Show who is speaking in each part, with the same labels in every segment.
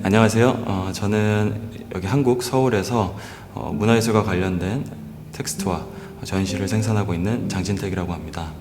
Speaker 1: 안녕하세요. 저는 여기 한국 서울에서 문화예술과 관련된 텍스트와 전시를 생산하고 있는 장진택이라고 합니다.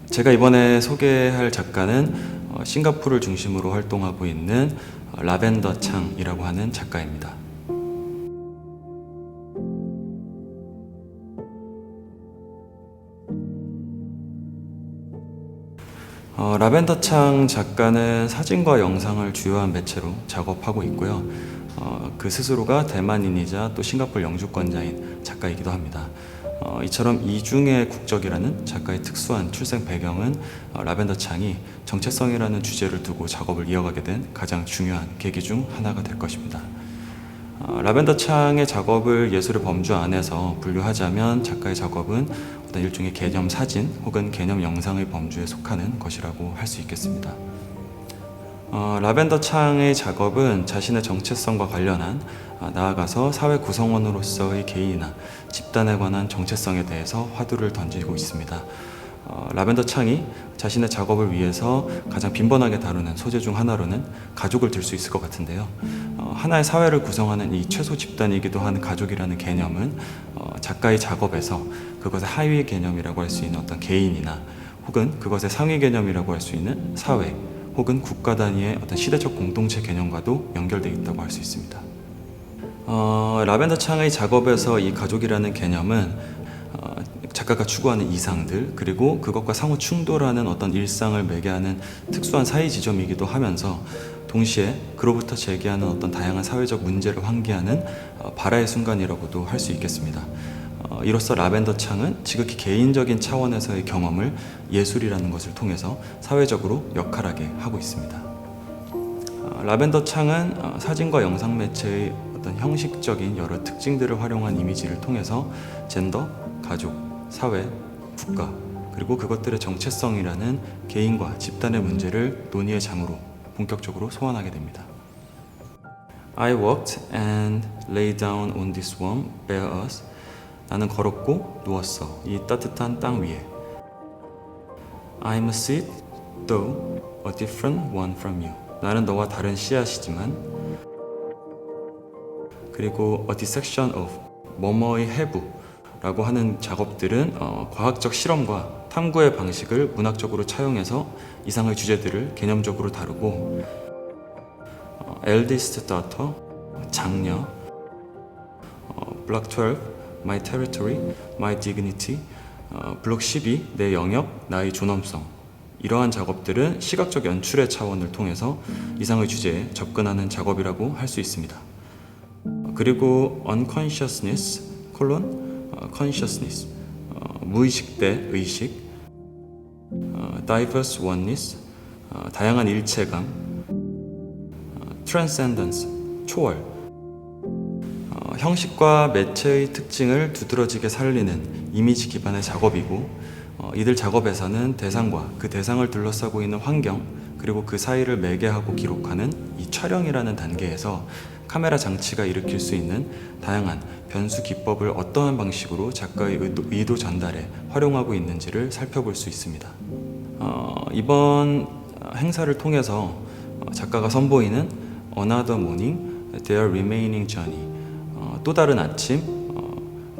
Speaker 1: 제가 이번에 소개할 작가는 싱가포르를 중심으로 활동하고 있는 라벤더 창이라고 하는 작가입니다. 라벤더 창 작가는 사진과 영상을 주요한 매체로 작업하고 있고요. 그 스스로가 대만인이자 또 싱가포르 영주권자인 작가이기도 합니다. 이처럼 이중의 국적이라는 작가의 특수한 출생 배경은 라벤더 창이 정체성이라는 주제를 두고 작업을 이어가게 된 가장 중요한 계기 중 하나가 될 것입니다. 라벤더 창의 작업을 예술의 범주 안에서 분류하자면 작가의 작업은 어떤 일종의 개념 사진 혹은 개념 영상의 범주에 속하는 것이라고 할 수 있겠습니다. 라벤더 창의 작업은 자신의 정체성과 관련한 나아가서 사회 구성원으로서의 개인이나 집단에 관한 정체성에 대해서 화두를 던지고 있습니다. 라벤더 창이 자신의 작업을 위해서 가장 빈번하게 다루는 소재 중 하나로는 가족을 들 수 있을 것 같은데요. 하나의 사회를 구성하는 이 최소 집단이기도 한 가족이라는 개념은 작가의 작업에서 그것의 하위 개념이라고 할 수 있는 어떤 개인이나 혹은 그것의 상위 개념이라고 할 수 있는 사회 혹은 국가 단위의 어떤 시대적 공동체 개념과도 연결되어 있다고 할 수 있습니다. 라벤더 창의 작업에서 이 가족이라는 개념은 작가가 추구하는 이상들 그리고 그것과 상호 충돌하는 어떤 일상을 매개하는 특수한 사이 지점이기도 하면서 동시에 그로부터 제기하는 어떤 다양한 사회적 문제를 환기하는 발화의 순간이라고도 할 수 있겠습니다. 이로써 라벤더 창은 지극히 개인적인 차원에서의 경험을 예술이라는 것을 통해서 사회적으로 역할하게 하고 있습니다. 라벤더 창은 사진과 영상 매체의 어떤 형식적인 여러 특징들을 활용한 이미지를 통해서 젠더, 가족, 사회, 국가 그리고 그것들의 정체성이라는 개인과 집단의 문제를 논의의 장으로 본격적으로 소환하게 됩니다. I walked and lay down on this warm, bare earth. 나는 걸었고 누웠어. 이 따뜻한 땅 위에. I'm a seed, though a different one from you. 나는 너와 다른 씨앗이지만 그리고 a dissection of 뭐뭐의 해부라고 하는 작업들은 과학적 실험과 탐구의 방식을 문학적으로 차용해서 이상의 주제들을 개념적으로 다루고 eldest daughter, 장녀, block 12, my territory, my dignity, 블록 12, 내 영역, 나의 존엄성 이러한 작업들은 시각적 연출의 차원을 통해서 이상의 주제에 접근하는 작업이라고 할 수 있습니다. 그리고 unconsciousness, consciousness, 무의식 대 의식, diverse oneness, 다양한 일체감, transcendence, 초월, 형식과 매체의 특징을 두드러지게 살리는 이미지 기반의 작업이고 이들 작업에서는 대상과 그 대상을 둘러싸고 있는 환경 그리고 그 사이를 매개하고 기록하는 이 촬영이라는 단계에서 카메라 장치가 일으킬 수 있는 다양한 변수 기법을 어떠한 방식으로 작가의 의도 전달에 활용하고 있는지를 살펴볼 수 있습니다. 이번 행사를 통해서 작가가 선보이는 Another Morning, Their Remaining Journey, 또 다른 아침,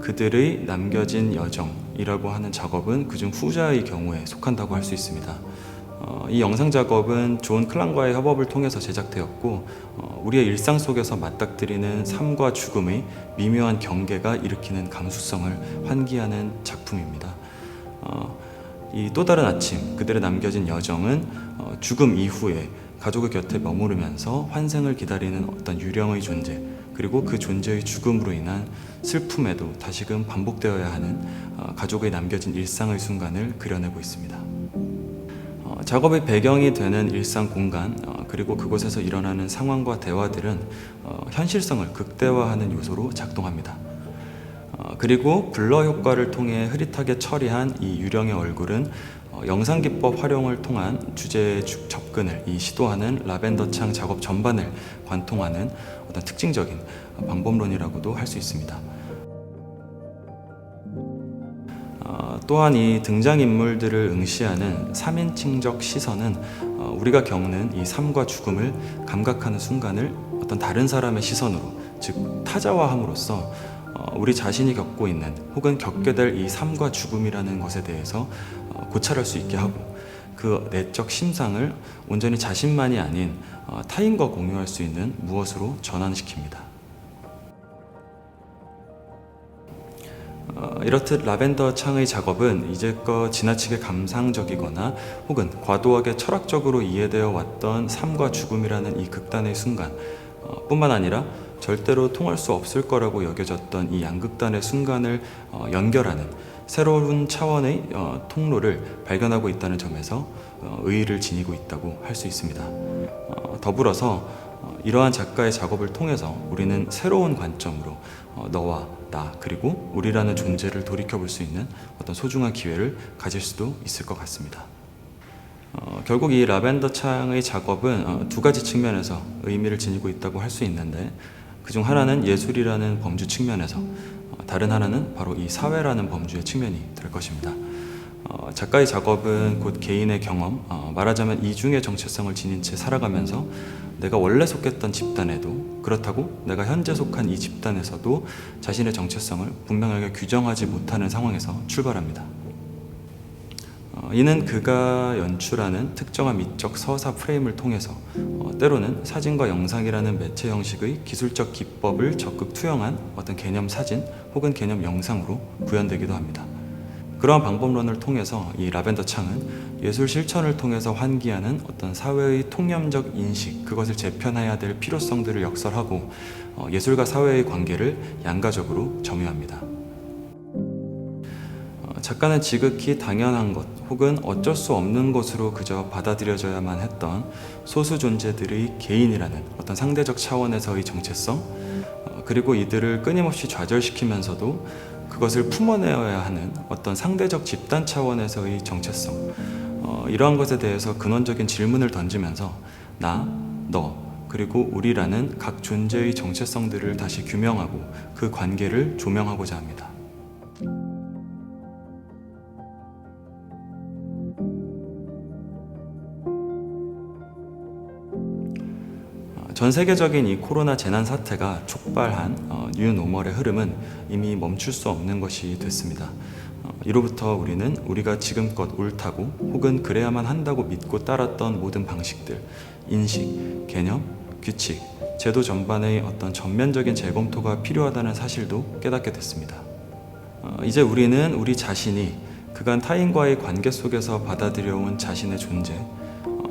Speaker 1: 그들의 남겨진 여정이라고 하는 작업은 그중 후자의 경우에 속한다고 할 수 있습니다. 이 영상 작업은 존 클랑과의 협업을 통해서 제작되었고 우리의 일상 속에서 맞닥뜨리는 삶과 죽음의 미묘한 경계가 일으키는 감수성을 환기하는 작품입니다. 이 또 다른 아침, 그들의 남겨진 여정은 죽음 이후에 가족의 곁에 머무르면서 환생을 기다리는 어떤 유령의 존재 그리고 그 존재의 죽음으로 인한 슬픔에도 다시금 반복되어야 하는 가족의 남겨진 일상의 순간을 그려내고 있습니다. 작업의 배경이 되는 일상 공간 그리고 그곳에서 일어나는 상황과 대화들은 현실성을 극대화하는 요소로 작동합니다. 그리고 블러 효과를 통해 흐릿하게 처리한 이 유령의 얼굴은 영상 기법 활용을 통한 주제의 접근을 시도하는 라벤더 창 작업 전반을 관통하는 어떤 특징적인 방법론이라고도 할 수 있습니다. 또한 이 등장인물들을 응시하는 3인칭적 시선은 우리가 겪는 이 삶과 죽음을 감각하는 순간을 어떤 다른 사람의 시선으로, 즉 타자화함으로써 우리 자신이 겪고 있는 혹은 겪게 될 이 삶과 죽음이라는 것에 대해서 고찰할 수 있게 하고, 그 내적 심상을 온전히 자신만이 아닌 타인과 공유할 수 있는 무엇으로 전환시킵니다. 이렇듯 라벤더 창의 작업은 이제껏 지나치게 감상적이거나 혹은 과도하게 철학적으로 이해되어 왔던 삶과 죽음이라는 이 극단의 순간 뿐만 아니라 절대로 통할 수 없을 거라고 여겨졌던 이 양극단의 순간을 연결하는 새로운 차원의 통로를 발견하고 있다는 점에서 의의를 지니고 있다고 할 수 있습니다. 더불어서 이러한 작가의 작업을 통해서 우리는 새로운 관점으로 너와 나 그리고 우리라는 존재를 돌이켜볼 수 있는 어떤 소중한 기회를 가질 수도 있을 것 같습니다. 결국 이 라벤더 창의 작업은 두 가지 측면에서 의미를 지니고 있다고 할 수 있는데, 그중 하나는 예술이라는 범주 측면에서, 다른 하나는 바로 이 사회라는 범주의 측면이 될 것입니다. 작가의 작업은 곧 개인의 경험, 말하자면 이중의 정체성을 지닌 채 살아가면서 내가 원래 속했던 집단에도, 그렇다고 내가 현재 속한 이 집단에서도 자신의 정체성을 분명하게 규정하지 못하는 상황에서 출발합니다. 이는 그가 연출하는 특정한 미적 서사 프레임을 통해서 때로는 사진과 영상이라는 매체 형식의 기술적 기법을 적극 투영한 어떤 개념 사진 혹은 개념 영상으로 구현되기도 합니다. 그러한 방법론을 통해서 이 라벤더 창은 예술 실천을 통해서 환기하는 어떤 사회의 통념적 인식, 그것을 재편해야 될 필요성들을 역설하고 예술과 사회의 관계를 양가적으로 점유합니다. 작가는 지극히 당연한 것 혹은 어쩔 수 없는 것으로 그저 받아들여져야만 했던 소수 존재들의 개인이라는 어떤 상대적 차원에서의 정체성, 그리고 이들을 끊임없이 좌절시키면서도 그것을 품어내어야 하는 어떤 상대적 집단 차원에서의 정체성, 이러한 것에 대해서 근원적인 질문을 던지면서 나, 너, 그리고 우리라는 각 존재의 정체성들을 다시 규명하고 그 관계를 조명하고자 합니다. 전 세계적인 이 코로나 재난 사태가 촉발한 뉴노멀의 흐름은 이미 멈출 수 없는 것이 됐습니다. 이로부터 우리는 우리가 지금껏 옳다고 혹은 그래야만 한다고 믿고 따랐던 모든 방식들, 인식, 개념, 규칙, 제도 전반의 어떤 전면적인 재검토가 필요하다는 사실도 깨닫게 됐습니다. 이제 우리는 우리 자신이 그간 타인과의 관계 속에서 받아들여온 자신의 존재,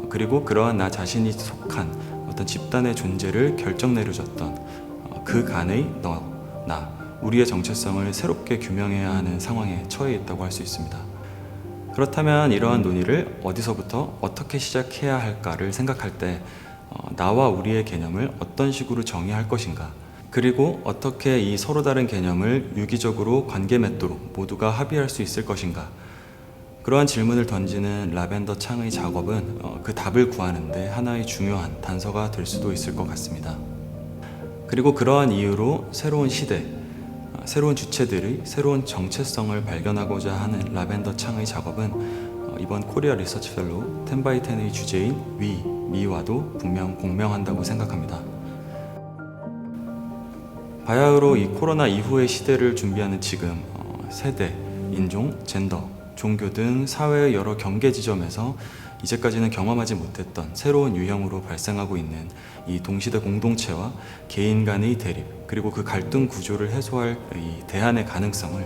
Speaker 1: 그리고 그러한 나 자신이 속한 어떤 집단의 존재를 결정 내려줬던 그 간의 너, 나, 우리의 정체성을 새롭게 규명해야 하는 상황에 처해 있다고 할 수 있습니다. 그렇다면 이러한 논의를 어디서부터 어떻게 시작해야 할까를 생각할 때 나와 우리의 개념을 어떤 식으로 정의할 것인가, 그리고 어떻게 이 서로 다른 개념을 유기적으로 관계 맺도록 모두가 합의할 수 있을 것인가, 그러한 질문을 던지는 라벤더 창의 작업은 그 답을 구하는 데 하나의 중요한 단서가 될 수도 있을 것 같습니다. 그리고 그러한 이유로 새로운 시대, 새로운 주체들의 새로운 정체성을 발견하고자 하는 라벤더 창의 작업은 이번 코리아 리서치 펠로우 10x10의 주제인 미와도 분명 공명한다고 생각합니다. 바야흐로 이 코로나 이후의 시대를 준비하는 지금 세대, 인종, 젠더, 종교 등 사회의 여러 경계 지점에서 이제까지는 경험하지 못했던 새로운 유형으로 발생하고 있는 이 동시대 공동체와 개인 간의 대립, 그리고 그 갈등 구조를 해소할 이 대안의 가능성을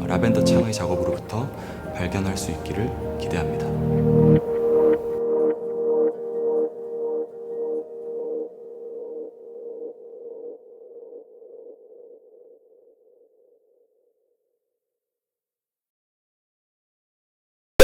Speaker 1: 라벤더 창의 작업으로부터 발견할 수 있기를 기대합니다.